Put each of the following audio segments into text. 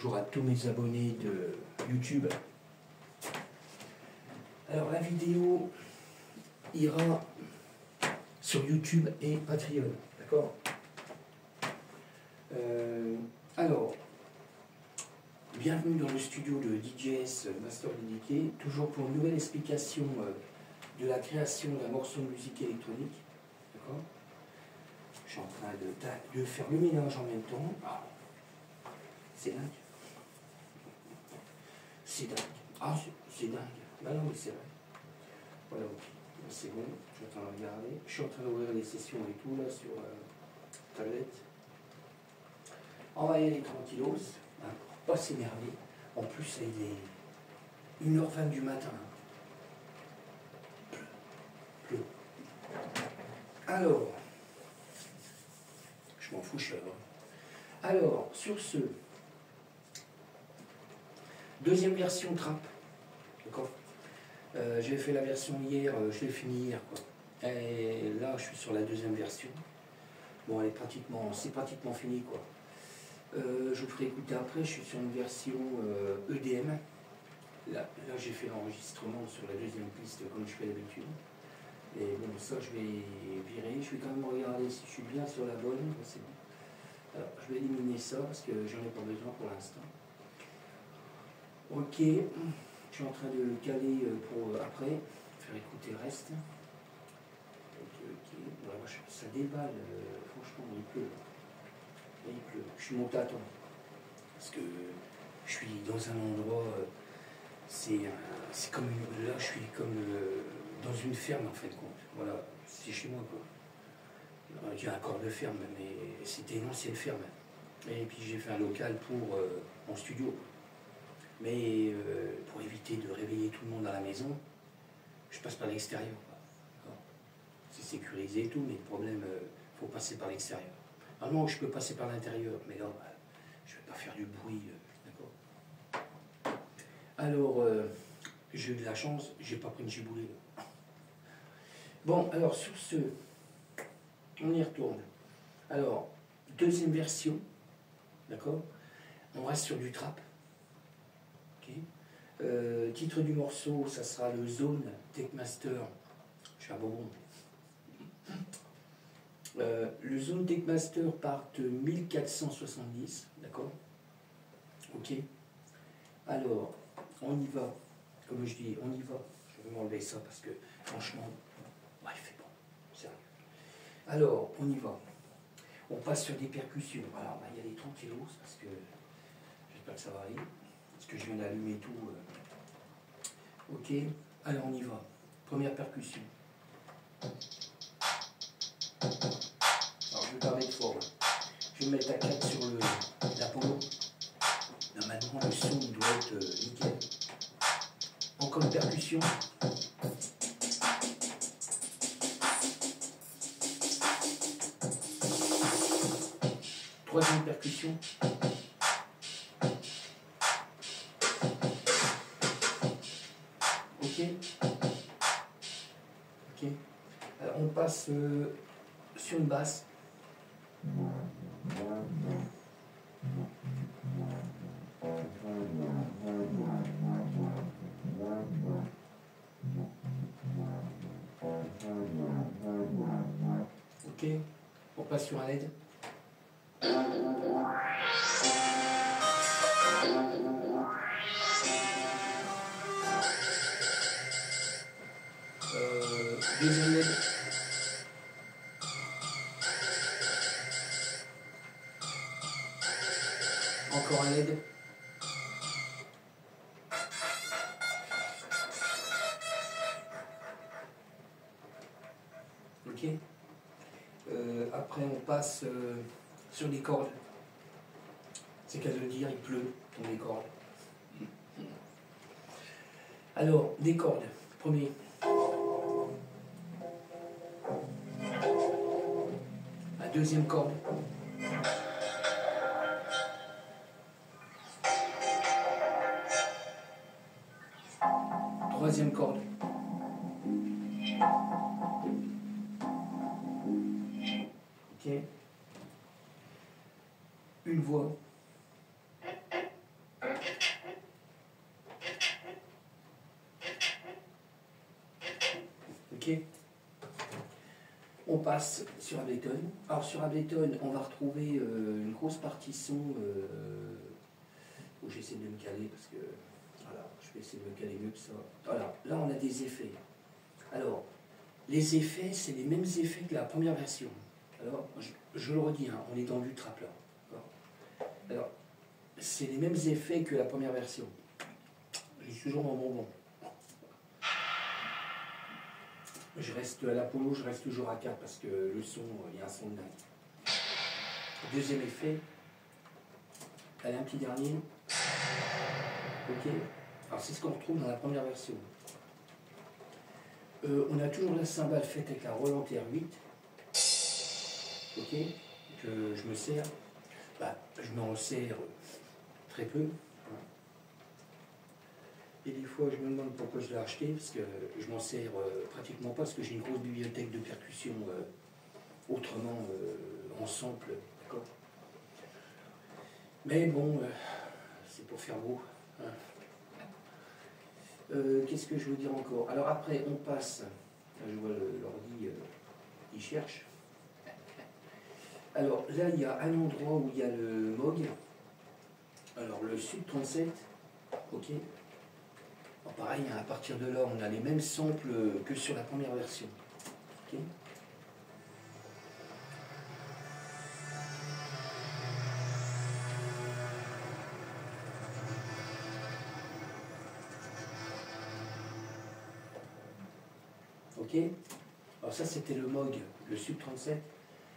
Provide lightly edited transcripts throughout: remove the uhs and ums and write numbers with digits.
Bonjour à tous mes abonnés de YouTube. Alors la vidéo ira sur YouTube et Patreon, d'accord. Alors, bienvenue dans le studio de DJS Master Dédié, toujours pour une nouvelle explication de la création d'un morceau de musique électronique, d'accord. Je suis en train de faire le mélange en même temps. C'est dingue. C'est dingue. Ah, c'est dingue. Bah non, mais c'est vrai. Voilà, ok. C'est bon. Je suis en train de regarder. Je suis en train d'ouvrir les sessions et tout, là, sur tablette. On va y aller tranquillos, hein, pour pas s'énerver. En plus, il est 1h20 du matin. Pleut. Alors, je m'en fous, je suis là. Alors, sur ce, deuxième version trap, d'accord. J'ai fait la version hier, je l'ai fini hier, quoi. Et là, je suis sur la deuxième version. Bon, c'est pratiquement fini, quoi. Je vous ferai écouter après, je suis sur une version EDM. Là j'ai fait l'enregistrement sur la deuxième piste, comme je fais d'habitude. Et bon, ça, je vais virer. Je vais quand même regarder si je suis bien sur la bonne. C'est bon. Alors, je vais éliminer ça, parce que j'en ai pas besoin pour l'instant. Ok, je suis en train de le caler pour après, faire écouter le reste. Ok, voilà, ça déballe, franchement, il pleut. Il pleut. Je suis monté à temps, parce que je suis dans un endroit, c'est comme là, je suis comme dans une ferme en fin de compte. Voilà, c'est chez moi, quoi. J'ai un corps de ferme, mais c'était une ancienne ferme. Et puis j'ai fait un local pour mon studio. Mais pour éviter de réveiller tout le monde à la maison, je passe par l'extérieur. C'est sécurisé et tout, mais le problème, il faut passer par l'extérieur. Normalement, je peux passer par l'intérieur, mais là, je ne vais pas faire du bruit, d'accord. Alors, j'ai eu de la chance, j'ai pas pris une giboulée. Bon, alors sur ce, on y retourne. Alors, deuxième version, d'accord. On reste sur du trap. Titre du morceau, ça sera le Zone Techmaster. Je suis un bonbon. Le Zone Techmaster part 1470, d'accord. Ok. Alors, on y va. Comme je dis, on y va. Je vais m'enlever ça parce que, franchement, ouais, il fait bon. Sérieux. Alors, on y va. On passe sur des percussions. Alors, il y a des tranquillos parce que j'espère que ça va aller. Parce que je viens d'allumer tout. Ok, alors on y va. Première percussion. Alors je vais pas mettre fort. Je vais mettre à 4 sur l'Apollo. Normalement le son doit être nickel. Encore une percussion. Troisième percussion. Ok. Alors on passe sur une basse. Ok. On passe sur un LED. Deuxième LED. Encore un LED. Ok. Après on passe sur les cordes. C'est qu'à le dire, il pleut dans les cordes. Alors, des cordes. Premier. La deuxième corde. Troisième corde. Ok. Une voix. Ok. On passe sur Ableton. Alors sur Ableton, on va retrouver une grosse partie son où j'essaie de me caler parce que voilà, je vais essayer de me caler mieux que ça. Voilà, là on a des effets. Alors, les effets, c'est les mêmes effets que la première version. Alors, je le redis, hein, on est dans du trap là. Alors, c'est les mêmes effets que la première version. J'ai toujours mon bonbon. Je reste à l'Apollo, je reste toujours à 4 parce que le son, il y a un son de dingue. Deuxième effet, allez, un petit dernier. Ok. Alors c'est ce qu'on retrouve dans la première version. On a toujours la cymbale faite avec la Roland TR8. Ok. Que je me sers. Bah, je m'en sers très peu. Et des fois, je me demande pourquoi je l'ai acheté, parce que je m'en sers pratiquement pas, parce que j'ai une grosse bibliothèque de percussion autrement en sample, d'accord. Mais bon, c'est pour faire beau. Hein. Qu'est-ce que je veux dire encore? Alors après, on passe, je vois l'ordi, il cherche. Alors là, il y a un endroit où il y a le Moog. Alors le Sub 37, ok. Alors, pareil, à partir de là, on a les mêmes samples que sur la première version. Okay. Ok. Alors ça, c'était le Moog, le Sub 37.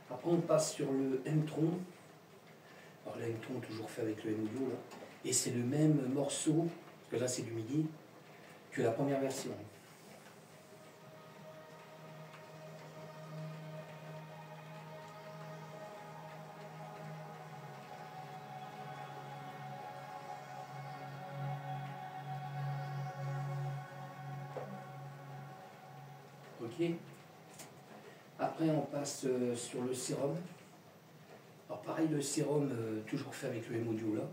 Après, on passe sur le M-Tron. Alors le M-Tron, toujours fait avec le M-Audio, là. Et c'est le même morceau, parce que là, c'est du MIDI, que la première version. Ok. Après, on passe sur le sérum. Alors pareil, le sérum, toujours fait avec le M-Audio là,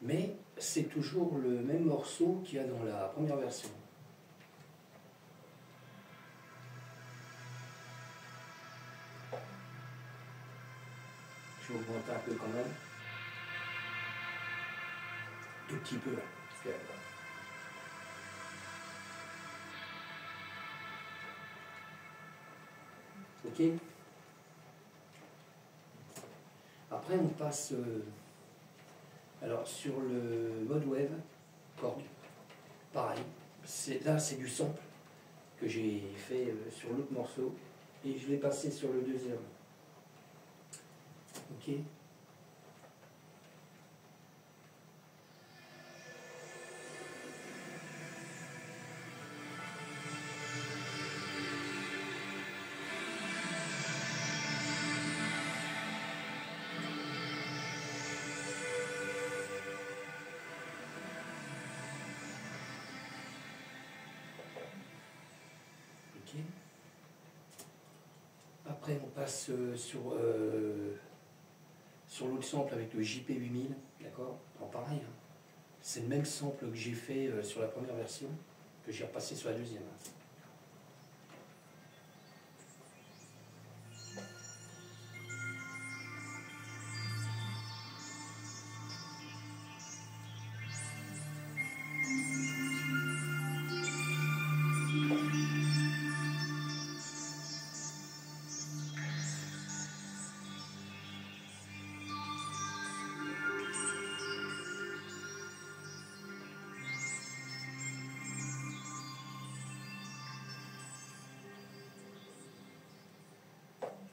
mais c'est toujours le même morceau qu'il y a dans la première version. Je vais augmenter un peu quand même. Tout petit peu là. Parce que, ok. Après, on passe alors sur le mode web, Korg. Pareil. Là, c'est du sample que j'ai fait sur l'autre morceau et je l'ai passé sur le deuxième. Ok. Ok. Après, on passe sur l'autre sample avec le JP8000, d'accord. Alors pareil, hein. C'est le même sample que j'ai fait sur la première version, que j'ai repassé sur la deuxième.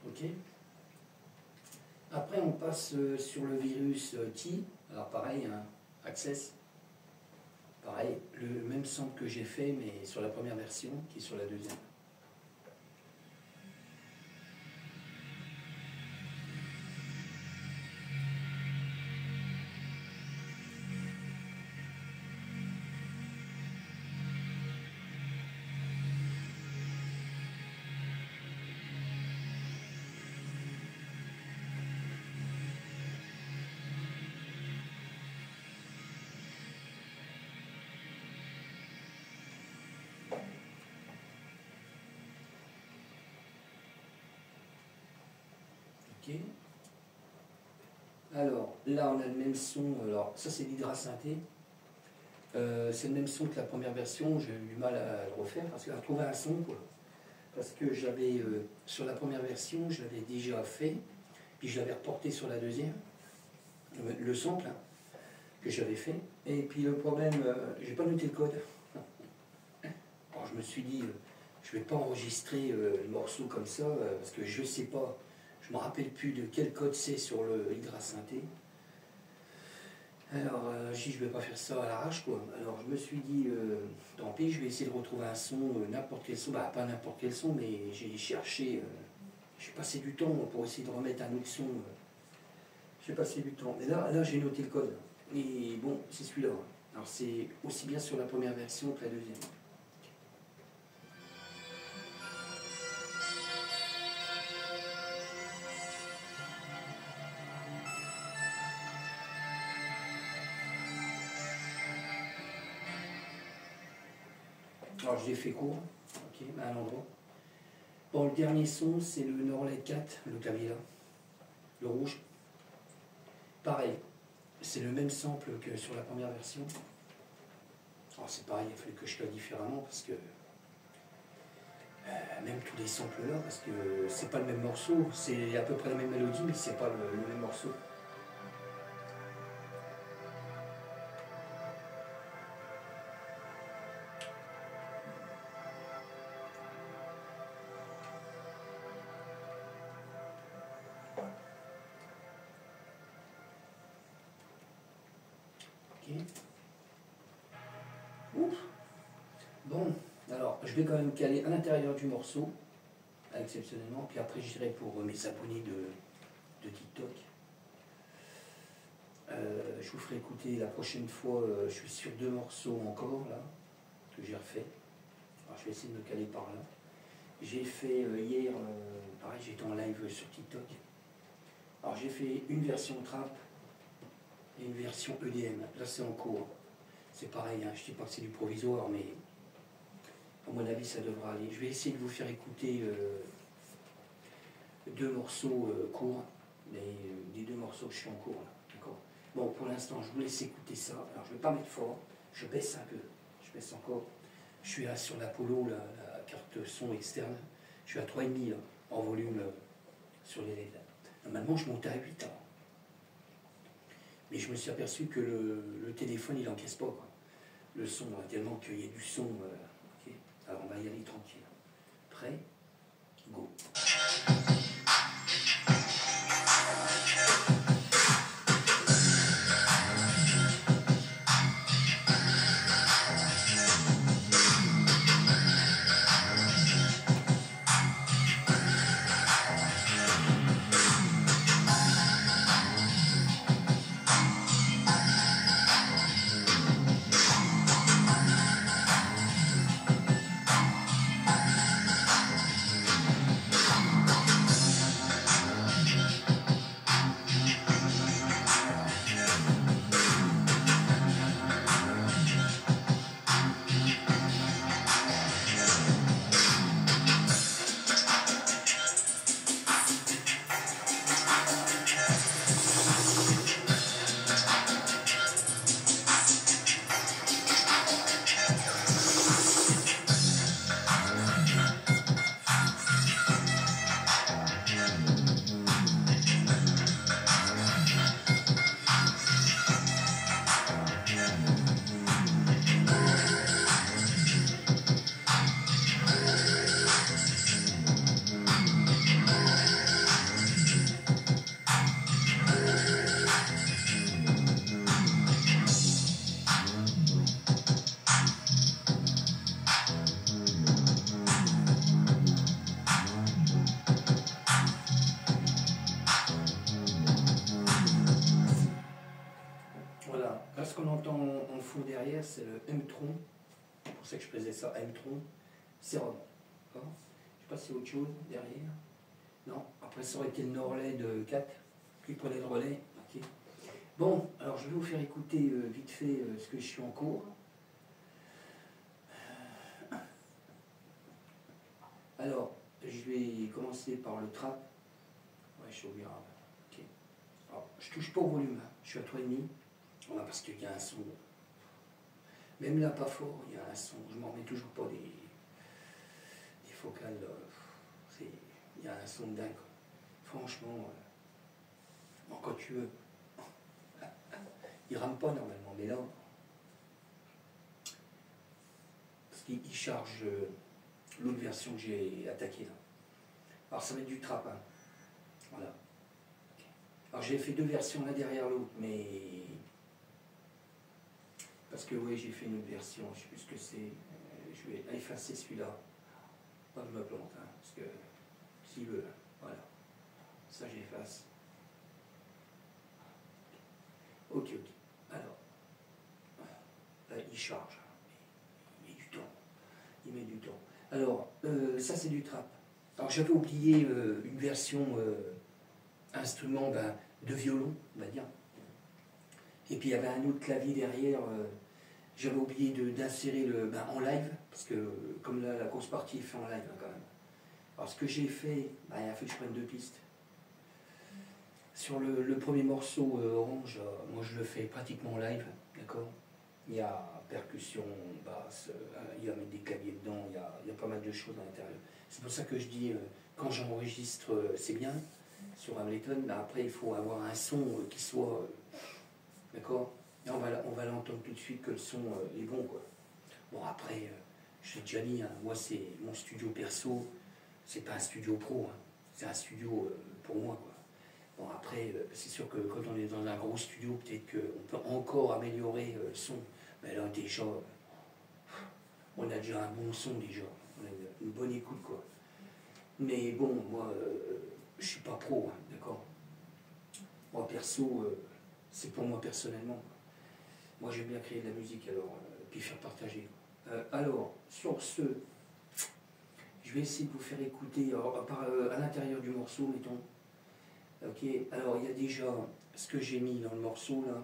Ok. Après, on passe sur le virus T. Alors pareil, hein, Access. Pareil, le même sample que j'ai fait, mais sur la première version, qui est sur la deuxième. Ok. Alors, là, on a le même son. Alors, ça, c'est l'hydrasynthé. C'est le même son que la première version. J'ai eu du mal à le refaire parce qu'à trouver un son, quoi. Parce que j'avais, sur la première version, je l'avais déjà fait. Puis je l'avais reporté sur la deuxième. Le sample, hein, que j'avais fait. Et puis le problème, j'ai pas noté le code. Alors, je me suis dit, je vais pas enregistrer le morceau comme ça, parce que je sais pas. Je me rappelle plus de quel code c'est sur le hydrasynthé. Alors, je vais pas faire ça à l'arrache, quoi. Alors, je me suis dit, tant pis, je vais essayer de retrouver un son, n'importe quel son. Bah, pas n'importe quel son, mais j'ai cherché, j'ai passé du temps pour essayer de remettre un autre son. J'ai passé du temps. Mais là j'ai noté le code. Et bon, c'est celui-là. Alors, c'est aussi bien sur la première version que la deuxième. Alors, je l'ai fait court, ok, à un endroit. Bon, le dernier son, c'est le Norled 4, le clavier là, le rouge. Pareil, c'est le même sample que sur la première version. Alors, c'est pareil, il a fallu que je fasse différemment parce que même tous les samples là, parce que c'est pas le même morceau, c'est à peu près la même mélodie, mais c'est pas le même morceau. Ok. Ouf. Bon, alors je vais quand même caler à l'intérieur du morceau, exceptionnellement, puis après j'irai pour mes abonnés de TikTok. Je vous ferai écouter la prochaine fois, je suis sur 2 morceaux encore là, que j'ai refait. Alors je vais essayer de me caler par là. J'ai fait hier, pareil, j'étais en live sur TikTok. Alors j'ai fait une version trap et une version EDM. Là c'est en cours. C'est pareil, hein, je ne dis pas que c'est du provisoire, mais à mon avis ça devra aller. Je vais essayer de vous faire écouter 2 morceaux courts, des 2 morceaux que je suis en cours là. D'accord. Bon, pour l'instant, je vous laisse écouter ça. Alors je ne vais pas mettre fort, je baisse un peu, je baisse encore. Je suis là sur l'Apollo, la carte son externe. Je suis à 3,5 là, en volume sur les LED. Normalement, je monte à 8 ans. Mais je me suis aperçu que le téléphone, il n'encaisse pas, quoi. Le son, tellement qu'il y a du son. Okay. Alors, on va y aller tranquille. Prêt? Go. Voilà, là ce qu'on entend en fond derrière, c'est le M-Tron. C'est pour ça que je faisais ça, M-Tron, Serum. Je ne sais pas si c'est autre chose derrière. Non, après ça aurait été le Norled 4 qui prenait le relais. Okay. Bon, alors je vais vous faire écouter vite fait ce que je suis en cours. Alors, je vais commencer par le trap. Ouais, chaud virable. Ok. Alors, je touche pas au volume, hein. Je suis à 3,5. Voilà, parce qu'il y a un son. Même là, pas fort, il y a un son. Je m'en remets toujours pas des focales. Il y a un son de dingue. Franchement, bon, quand tu veux. Il rame pas normalement, mais là. Parce qu'il charge l'autre version que j'ai attaquée là. Alors ça va être du trap, hein. Voilà. Alors j'ai fait deux versions l'un derrière l'autre, mais. Parce que oui, j'ai fait une autre version, je sais plus ce que c'est. Je vais effacer celui-là. Pas que je me plante, hein, parce que s'il veut, voilà. Ça j'efface. Ok. Alors, là, il charge. Il met du temps. Il met du temps. Alors, ça c'est du trap. Alors j'avais oublié une version instrument de violon, on va dire. Et puis il y avait un autre clavier derrière. J'avais oublié d'insérer en live, parce que comme là, la grosse partie est faite en live hein, quand même. Alors ce que j'ai fait, il a fallu que je prenne deux pistes. Sur le premier morceau Orange, moi je le fais pratiquement en live, d'accord. Il y a percussion, basse, il y a mettre des claviers dedans, il y a pas mal de choses à l'intérieur. C'est pour ça que je dis, quand j'enregistre, c'est bien, sur Ableton, mais après il faut avoir un son qui soit, d'accord. Et on va l'entendre tout de suite que le son est bon, quoi. Bon après, je l'ai déjà dit, hein, moi c'est mon studio perso, c'est pas un studio pro, hein, c'est un studio pour moi, quoi. Bon après, c'est sûr que quand on est dans un gros studio, peut-être qu'on peut encore améliorer le son. Mais là déjà, on a déjà un bon son déjà, on a une bonne écoute quoi. Mais bon, moi, je suis pas pro, hein, d'accord. Moi perso, c'est pour moi personnellement. Moi j'aime bien créer de la musique alors, puis faire partager. Alors, sur ce, je vais essayer de vous faire écouter à l'intérieur du morceau, mettons. Ok, alors il y a déjà ce que j'ai mis dans le morceau là.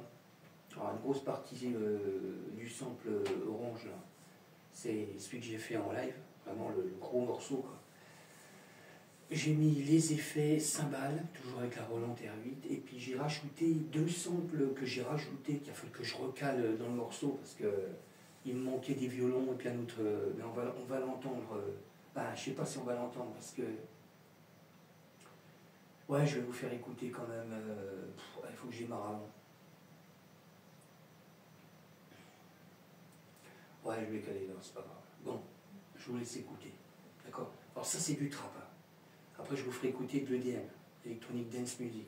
Alors, une grosse partie du sample Orange là, c'est celui que j'ai fait en live, vraiment le gros morceau quoi. J'ai mis les effets cymbales, toujours avec la Roland R8, et puis j'ai rajouté deux samples que j'ai rajoutés, qu'il a fallu que je recale dans le morceau parce que il me manquait des violons et puis un autre, mais on va l'entendre. Je sais pas si on va l'entendre parce que. Ouais, je vais vous faire écouter quand même. Il faut que j'ai marre avant. Ouais, je vais caler là, c'est pas grave. Bon, je vous laisse écouter. D'accord. Alors ça c'est du trap. Hein. Après je vous ferai écouter de l'EDM, Electronic Dance Music.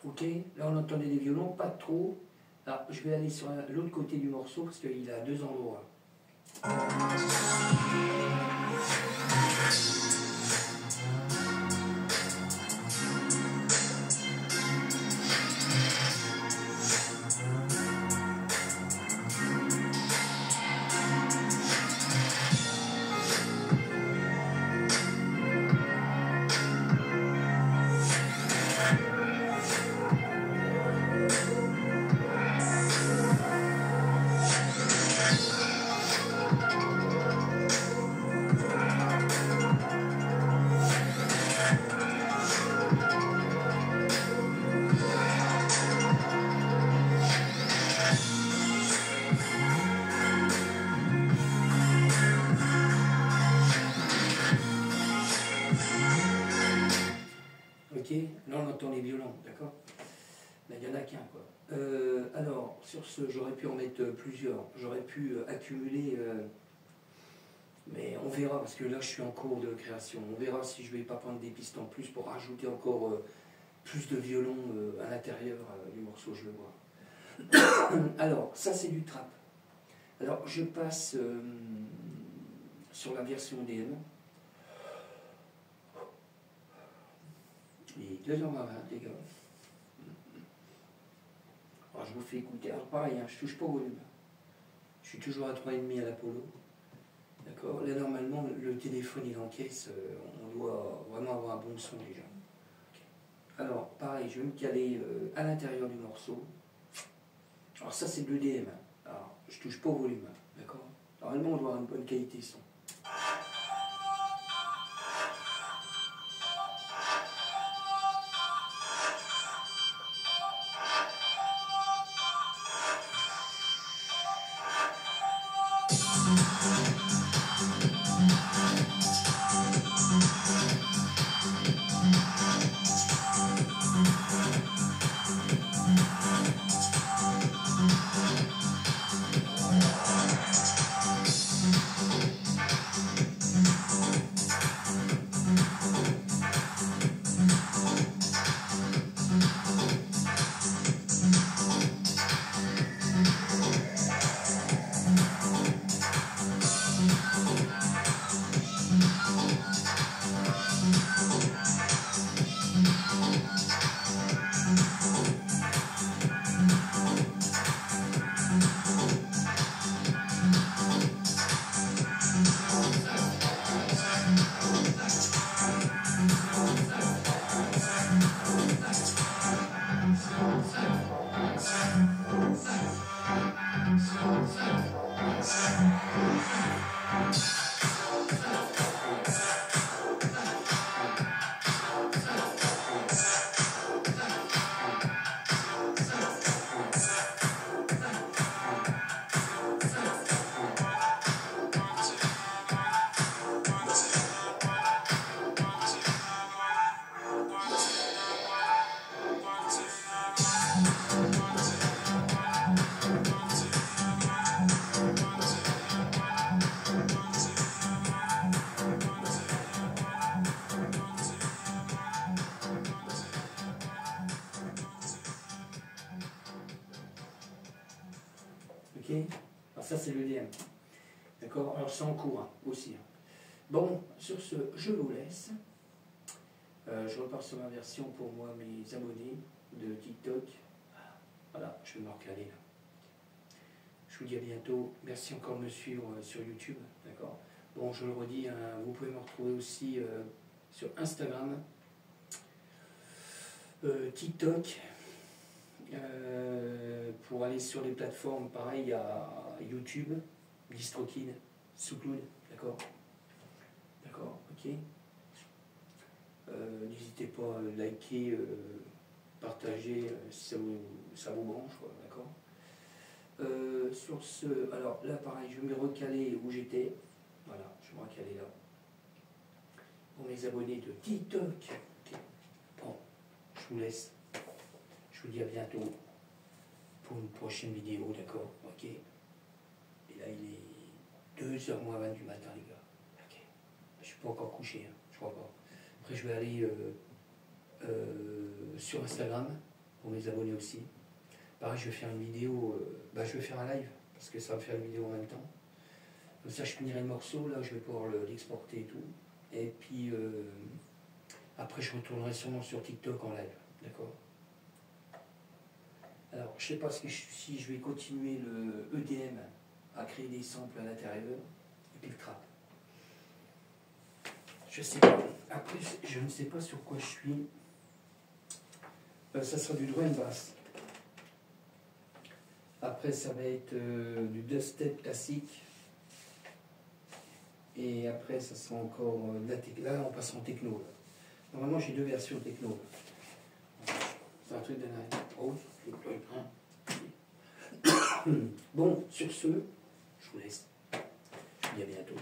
Ok, là on entendait des violons, pas trop. Alors je vais aller sur l'autre côté du morceau parce qu'il a deux endroits. Ok, là on entend les violons, d'accord? Ben, il n'y en a qu'un, quoi. Alors, sur ce, j'aurais pu en mettre plusieurs. J'aurais pu accumuler, mais on verra, parce que là je suis en cours de création. On verra si je ne vais pas prendre des pistes en plus pour rajouter encore plus de violons à l'intérieur du morceau, je le vois. Alors, ça c'est du trap. Alors, je passe sur la version DM. Et 2h20, les gars. Alors, je vous fais écouter. Alors, pareil, hein, je touche pas au volume. Je suis toujours à 3,5 à l'Apollo. D'accord. Là, normalement, le téléphone, il encaisse. On doit vraiment avoir un bon son déjà. Okay. Alors, pareil, je vais me caler à l'intérieur du morceau. Alors, ça, c'est de l'EDM. Alors, je touche pas au volume. D'accord. Normalement, on doit avoir une bonne qualité son. Ok. Alors ça c'est l'EDM. D'accord. Alors c'est en cours hein, aussi. Hein. Bon, sur ce, je vous laisse. Je repars sur ma version pour moi, mes abonnés de TikTok. Voilà, je vais me recaler là. Je vous dis à bientôt. Merci encore de me suivre sur YouTube. D'accord. Bon, je le redis, hein, vous pouvez me retrouver aussi sur Instagram, TikTok. Pour aller sur les plateformes, pareil, il y a YouTube, DistroKid, SoundCloud, d'accord. D'accord, ok. N'hésitez pas à liker, partager si ça vous branche, d'accord. Sur ce, alors là pareil, je vais me recaler où j'étais. Voilà, je vais me recaler là. Pour mes abonnés de TikTok. Okay. Bon, je vous laisse. Je vous dis à bientôt pour une prochaine vidéo, d'accord. Ok. Et là il est 2h moins 20 du matin les gars. Ok. Je suis pas encore couché, hein. Je crois pas. Après je vais aller sur Instagram, pour mes abonnés aussi. Pareil, je vais faire une vidéo, je vais faire un live, parce que ça va faire une vidéo en même temps. Comme ça, je finirai le morceau, là, je vais pouvoir l'exporter et tout. Et puis, après, je retournerai sûrement sur TikTok en live, d'accord? Alors, je ne sais pas si je vais continuer le EDM à créer des samples à l'intérieur, et puis le trap. Je sais pas. Après, je ne sais pas sur quoi je suis. Ça sera du drum bass. Après, ça va être du dubstep classique. Et après, ça sera encore de la techno. Là, on passe en techno. Là. Normalement, j'ai 2 versions techno. C'est un truc de dingue. Oh, bon, sur ce, je vous laisse. Je vous dis à bientôt.